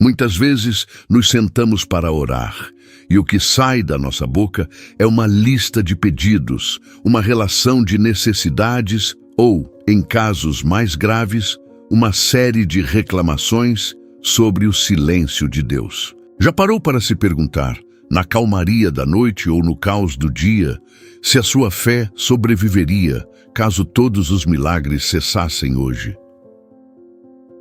Muitas vezes nos sentamos para orar, e o que sai da nossa boca é uma lista de pedidos, uma relação de necessidades ou, em casos mais graves, uma série de reclamações sobre o silêncio de Deus. Já parou para se perguntar, na calmaria da noite ou no caos do dia, se a sua fé sobreviveria caso todos os milagres cessassem hoje?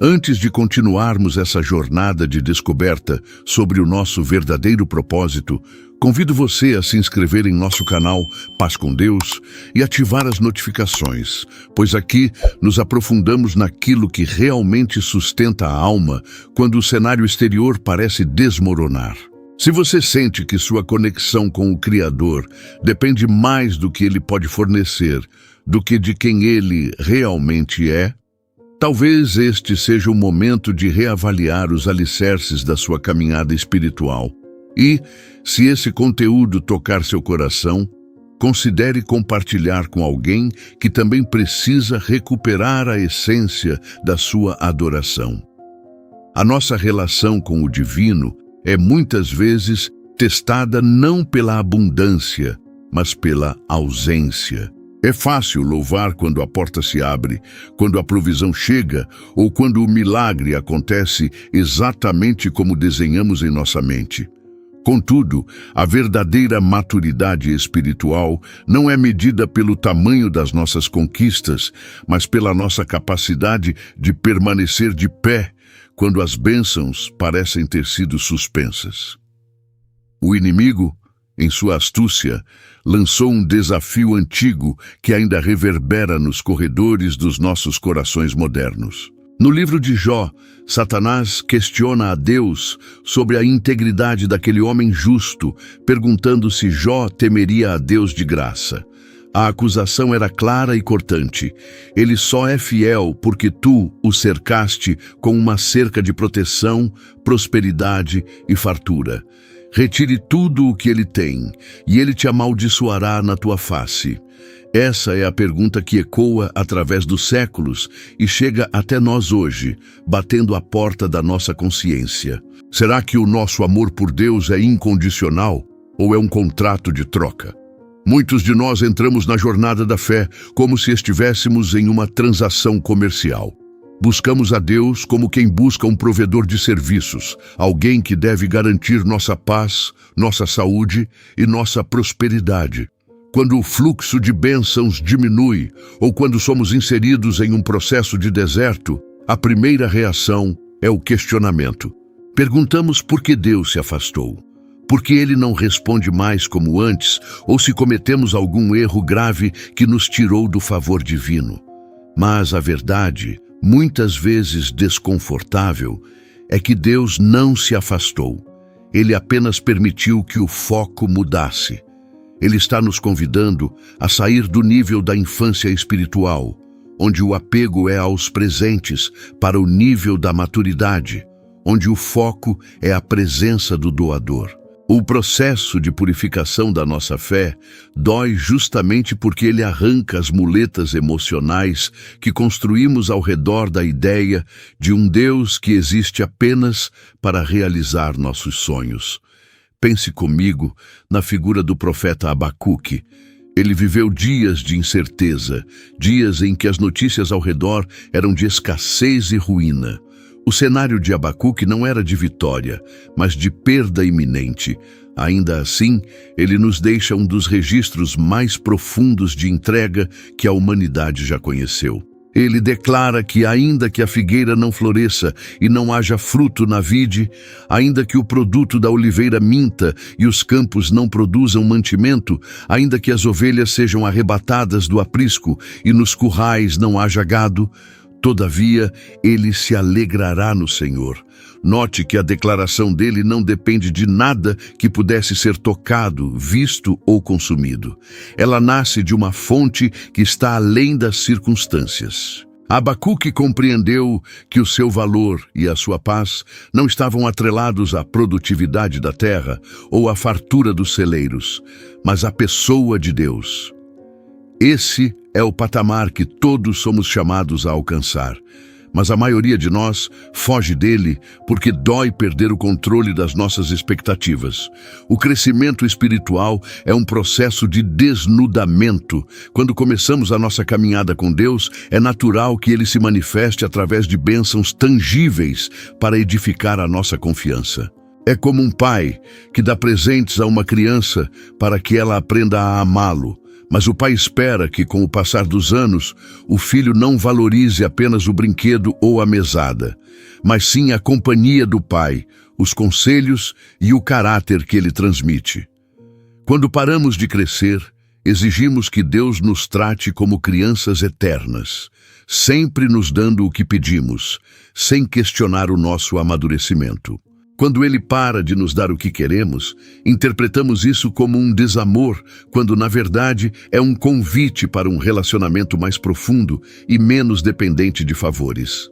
Antes de continuarmos essa jornada de descoberta sobre o nosso verdadeiro propósito, convido você a se inscrever em nosso canal Paz com Deus e ativar as notificações, pois aqui nos aprofundamos naquilo que realmente sustenta a alma quando o cenário exterior parece desmoronar. Se você sente que sua conexão com o Criador depende mais do que Ele pode fornecer do que de quem Ele realmente é, talvez este seja o momento de reavaliar os alicerces da sua caminhada espiritual. E, se esse conteúdo tocar seu coração, considere compartilhar com alguém que também precisa recuperar a essência da sua adoração. A nossa relação com o divino é muitas vezes testada não pela abundância, mas pela ausência. É fácil louvar quando a porta se abre, quando a provisão chega ou quando o milagre acontece exatamente como desenhamos em nossa mente. Contudo, a verdadeira maturidade espiritual não é medida pelo tamanho das nossas conquistas, mas pela nossa capacidade de permanecer de pé quando as bênçãos parecem ter sido suspensas. O inimigo, em sua astúcia, lançou um desafio antigo que ainda reverbera nos corredores dos nossos corações modernos. No livro de Jó, Satanás questiona a Deus sobre a integridade daquele homem justo, perguntando se Jó temeria a Deus de graça. A acusação era clara e cortante. Ele só é fiel porque tu o cercaste com uma cerca de proteção, prosperidade e fartura. Retire tudo o que ele tem, e ele te amaldiçoará na tua face. Essa é a pergunta que ecoa através dos séculos e chega até nós hoje, batendo a porta da nossa consciência. Será que o nosso amor por Deus é incondicional ou é um contrato de troca? Muitos de nós entramos na jornada da fé como se estivéssemos em uma transação comercial. Buscamos a Deus como quem busca um provedor de serviços, alguém que deve garantir nossa paz, nossa saúde e nossa prosperidade. Quando o fluxo de bênçãos diminui ou quando somos inseridos em um processo de deserto, a primeira reação é o questionamento. Perguntamos por que Deus se afastou, por que Ele não responde mais como antes ou se cometemos algum erro grave que nos tirou do favor divino. Mas a verdade, muitas vezes desconfortável, é que Deus não se afastou. Ele apenas permitiu que o foco mudasse. Ele está nos convidando a sair do nível da infância espiritual, onde o apego é aos presentes, para o nível da maturidade, onde o foco é a presença do doador. O processo de purificação da nossa fé dói justamente porque ele arranca as muletas emocionais que construímos ao redor da ideia de um Deus que existe apenas para realizar nossos sonhos. Pense comigo na figura do profeta Abacuque. Ele viveu dias de incerteza, dias em que as notícias ao redor eram de escassez e ruína. O cenário de Abacuque não era de vitória, mas de perda iminente. Ainda assim, ele nos deixa um dos registros mais profundos de entrega que a humanidade já conheceu. Ele declara que ainda que a figueira não floresça e não haja fruto na vide, ainda que o produto da oliveira minta e os campos não produzam mantimento, ainda que as ovelhas sejam arrebatadas do aprisco e nos currais não haja gado, todavia, ele se alegrará no Senhor. Note que a declaração dele não depende de nada que pudesse ser tocado, visto ou consumido. Ela nasce de uma fonte que está além das circunstâncias. Abacuque compreendeu que o seu valor e a sua paz não estavam atrelados à produtividade da terra ou à fartura dos celeiros, mas à pessoa de Deus. Esse é o patamar que todos somos chamados a alcançar. mas a maioria de nós foge dele porque dói perder o controle das nossas expectativas. O crescimento espiritual é um processo de desnudamento. Quando começamos a nossa caminhada com Deus, é natural que ele se manifeste através de bênçãos tangíveis para edificar a nossa confiança. É como um pai que dá presentes a uma criança para que ela aprenda a amá-lo. Mas o pai espera que, com o passar dos anos, o filho não valorize apenas o brinquedo ou a mesada, mas sim a companhia do pai, os conselhos e o caráter que ele transmite. Quando paramos de crescer, exigimos que Deus nos trate como crianças eternas, sempre nos dando o que pedimos, sem questionar o nosso amadurecimento. Quando ele para de nos dar o que queremos, interpretamos isso como um desamor, quando na verdade é um convite para um relacionamento mais profundo e menos dependente de favores.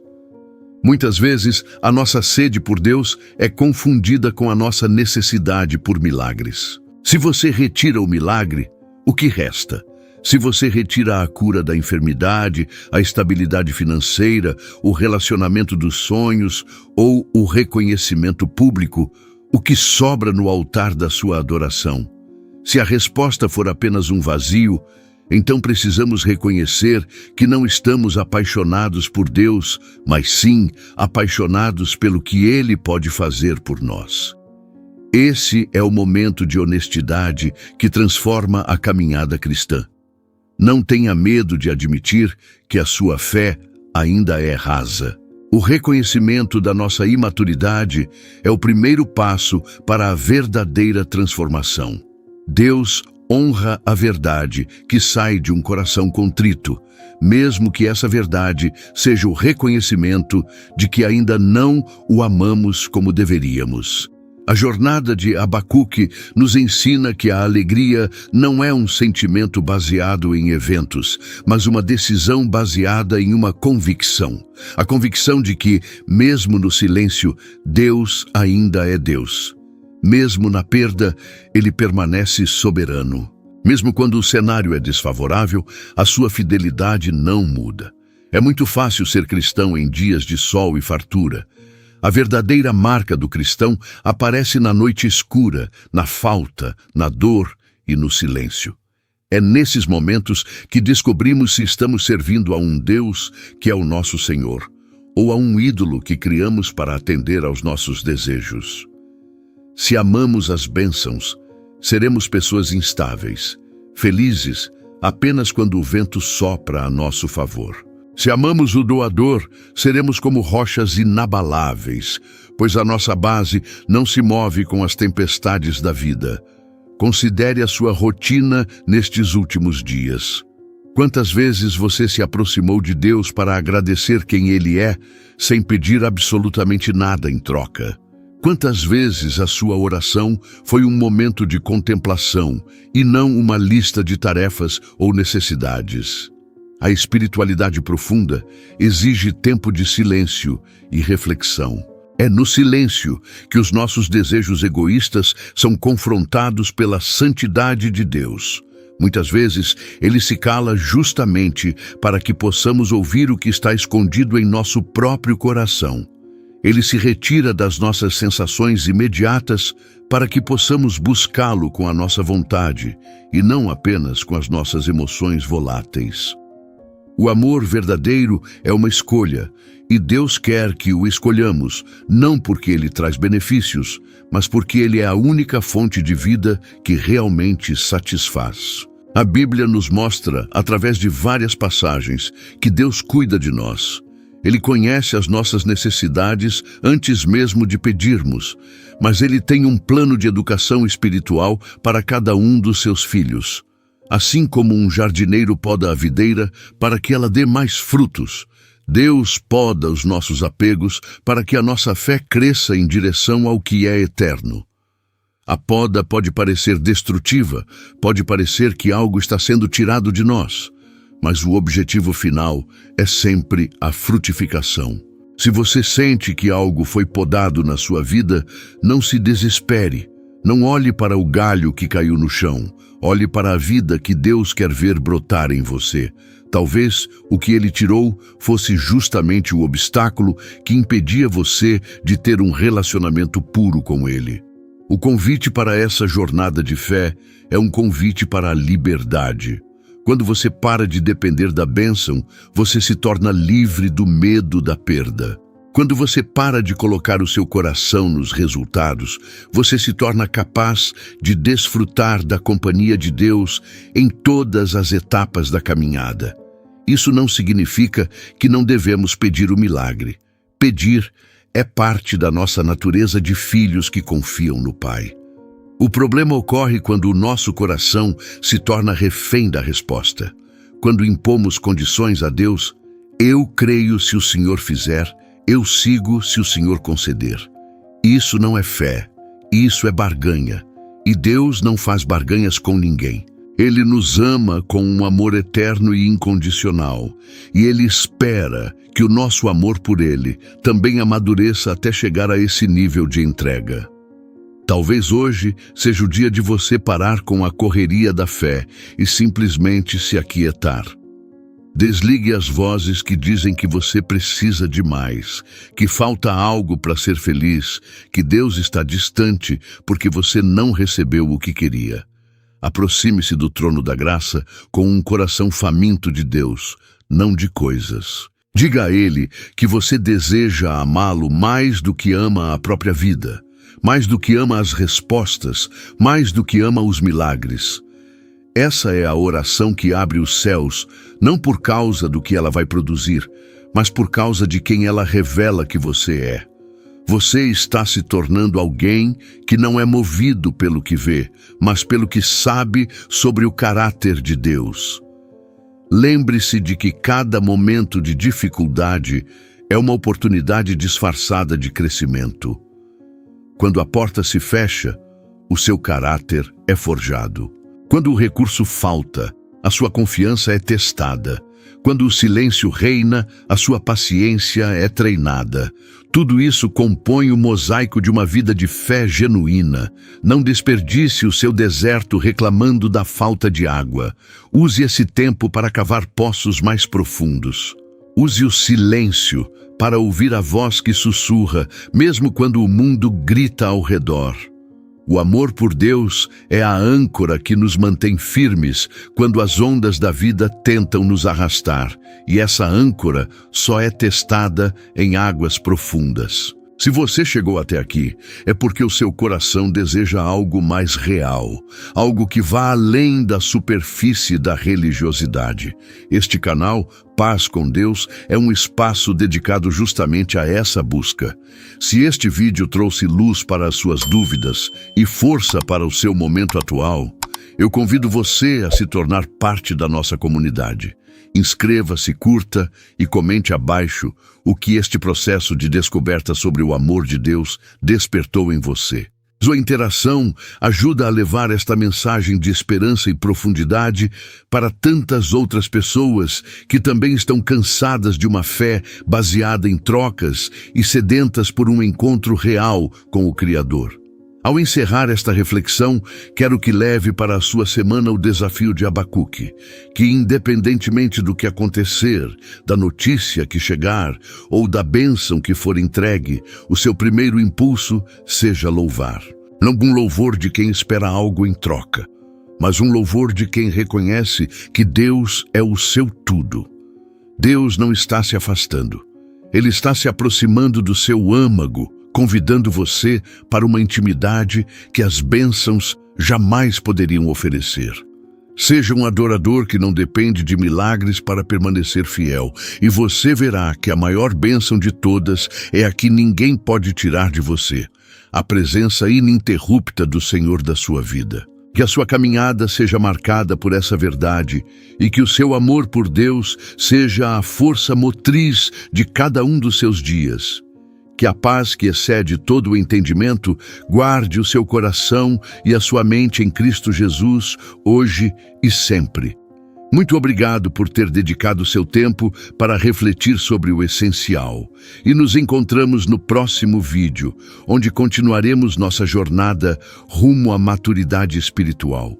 Muitas vezes, a nossa sede por Deus é confundida com a nossa necessidade por milagres. Se você retira o milagre, o que resta? Se você retira a cura da enfermidade, a estabilidade financeira, o relacionamento dos sonhos ou o reconhecimento público, o que sobra no altar da sua adoração? Se a resposta for apenas um vazio, então precisamos reconhecer que não estamos apaixonados por Deus, mas sim apaixonados pelo que Ele pode fazer por nós. Esse é o momento de honestidade que transforma a caminhada cristã. Não tenha medo de admitir que a sua fé ainda é rasa. O reconhecimento da nossa imaturidade é o primeiro passo para a verdadeira transformação. Deus honra a verdade que sai de um coração contrito, mesmo que essa verdade seja o reconhecimento de que ainda não o amamos como deveríamos. A jornada de Abacuque nos ensina que a alegria não é um sentimento baseado em eventos, mas uma decisão baseada em uma convicção. A convicção de que, mesmo no silêncio, Deus ainda é Deus. Mesmo na perda, Ele permanece soberano. Mesmo quando o cenário é desfavorável, a sua fidelidade não muda. É muito fácil ser cristão em dias de sol e fartura. A verdadeira marca do cristão aparece na noite escura, na falta, na dor e no silêncio. É nesses momentos que descobrimos se estamos servindo a um Deus que é o nosso Senhor, ou a um ídolo que criamos para atender aos nossos desejos. Se amamos as bênçãos, seremos pessoas instáveis, felizes apenas quando o vento sopra a nosso favor. Se amamos o doador, seremos como rochas inabaláveis, pois a nossa base não se move com as tempestades da vida. Considere a sua rotina nestes últimos dias. Quantas vezes você se aproximou de Deus para agradecer quem Ele é, sem pedir absolutamente nada em troca? Quantas vezes a sua oração foi um momento de contemplação e não uma lista de tarefas ou necessidades? A espiritualidade profunda exige tempo de silêncio e reflexão. É no silêncio que os nossos desejos egoístas são confrontados pela santidade de Deus. Muitas vezes, Ele se cala justamente para que possamos ouvir o que está escondido em nosso próprio coração. Ele se retira das nossas sensações imediatas para que possamos buscá-lo com a nossa vontade e não apenas com as nossas emoções voláteis. O amor verdadeiro é uma escolha, e Deus quer que o escolhamos, não porque Ele traz benefícios, mas porque Ele é a única fonte de vida que realmente satisfaz. A Bíblia nos mostra, através de várias passagens, que Deus cuida de nós. Ele conhece as nossas necessidades antes mesmo de pedirmos, mas Ele tem um plano de educação espiritual para cada um dos seus filhos. Assim como um jardineiro poda a videira para que ela dê mais frutos, Deus poda os nossos apegos para que a nossa fé cresça em direção ao que é eterno. A poda pode parecer destrutiva, pode parecer que algo está sendo tirado de nós, mas o objetivo final é sempre a frutificação. Se você sente que algo foi podado na sua vida, não se desespere. Não olhe para o galho que caiu no chão, olhe para a vida que Deus quer ver brotar em você. Talvez o que Ele tirou fosse justamente o obstáculo que impedia você de ter um relacionamento puro com Ele. O convite para essa jornada de fé é um convite para a liberdade. Quando você para de depender da bênção, você se torna livre do medo da perda. Quando você para de colocar o seu coração nos resultados, você se torna capaz de desfrutar da companhia de Deus em todas as etapas da caminhada. Isso não significa que não devemos pedir o milagre. Pedir é parte da nossa natureza de filhos que confiam no Pai. O problema ocorre quando o nosso coração se torna refém da resposta. Quando impomos condições a Deus, eu creio se o Senhor fizer, eu sigo se o Senhor conceder. Isso não é fé, isso é barganha. E Deus não faz barganhas com ninguém. Ele nos ama com um amor eterno e incondicional. E Ele espera que o nosso amor por Ele também amadureça até chegar a esse nível de entrega. Talvez hoje seja o dia de você parar com a correria da fé e simplesmente se aquietar. Desligue as vozes que dizem que você precisa de mais, que falta algo para ser feliz, que Deus está distante porque você não recebeu o que queria. Aproxime-se do trono da graça com um coração faminto de Deus, não de coisas. Diga a Ele que você deseja amá-lo mais do que ama a própria vida, mais do que ama as respostas, mais do que ama os milagres. Essa é a oração que abre os céus, não por causa do que ela vai produzir, mas por causa de quem ela revela que você é. Você está se tornando alguém que não é movido pelo que vê, mas pelo que sabe sobre o caráter de Deus. Lembre-se de que cada momento de dificuldade é uma oportunidade disfarçada de crescimento. Quando a porta se fecha, o seu caráter é forjado. Quando o recurso falta, a sua confiança é testada. Quando o silêncio reina, a sua paciência é treinada. Tudo isso compõe o mosaico de uma vida de fé genuína. Não desperdice o seu deserto reclamando da falta de água. Use esse tempo para cavar poços mais profundos. Use o silêncio para ouvir a voz que sussurra, mesmo quando o mundo grita ao redor. O amor por Deus é a âncora que nos mantém firmes quando as ondas da vida tentam nos arrastar, e essa âncora só é testada em águas profundas. Se você chegou até aqui, é porque o seu coração deseja algo mais real, algo que vá além da superfície da religiosidade. Este canal, Paz com Deus, é um espaço dedicado justamente a essa busca. Se este vídeo trouxe luz para as suas dúvidas e força para o seu momento atual, eu convido você a se tornar parte da nossa comunidade. Inscreva-se, curta e comente abaixo o que este processo de descoberta sobre o amor de Deus despertou em você. Sua interação ajuda a levar esta mensagem de esperança e profundidade para tantas outras pessoas que também estão cansadas de uma fé baseada em trocas e sedentas por um encontro real com o Criador. Ao encerrar esta reflexão, quero que leve para a sua semana o desafio de Abacuque, que independentemente do que acontecer, da notícia que chegar ou da bênção que for entregue, o seu primeiro impulso seja louvar. Não um louvor de quem espera algo em troca, mas um louvor de quem reconhece que Deus é o seu tudo. Deus não está se afastando, Ele está se aproximando do seu âmago, convidando você para uma intimidade que as bênçãos jamais poderiam oferecer. Seja um adorador que não depende de milagres para permanecer fiel, e você verá que a maior bênção de todas é a que ninguém pode tirar de você, a presença ininterrupta do Senhor da sua vida. Que a sua caminhada seja marcada por essa verdade e que o seu amor por Deus seja a força motriz de cada um dos seus dias. Que a paz que excede todo o entendimento guarde o seu coração e a sua mente em Cristo Jesus, hoje e sempre. Muito obrigado por ter dedicado seu tempo para refletir sobre o essencial. E nos encontramos no próximo vídeo, onde continuaremos nossa jornada rumo à maturidade espiritual,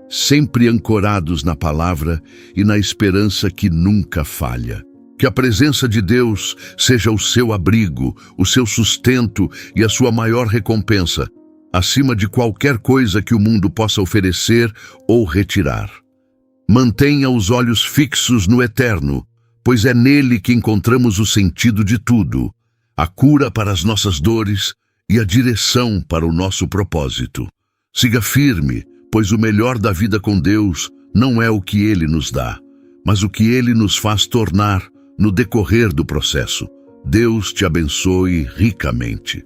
sempre ancorados na palavra e na esperança que nunca falha. Que a presença de Deus seja o seu abrigo, o seu sustento e a sua maior recompensa, acima de qualquer coisa que o mundo possa oferecer ou retirar. Mantenha os olhos fixos no eterno, pois é nele que encontramos o sentido de tudo, a cura para as nossas dores e a direção para o nosso propósito. Siga firme, pois o melhor da vida com Deus não é o que Ele nos dá, mas o que Ele nos faz tornar no decorrer do processo. Deus te abençoe ricamente.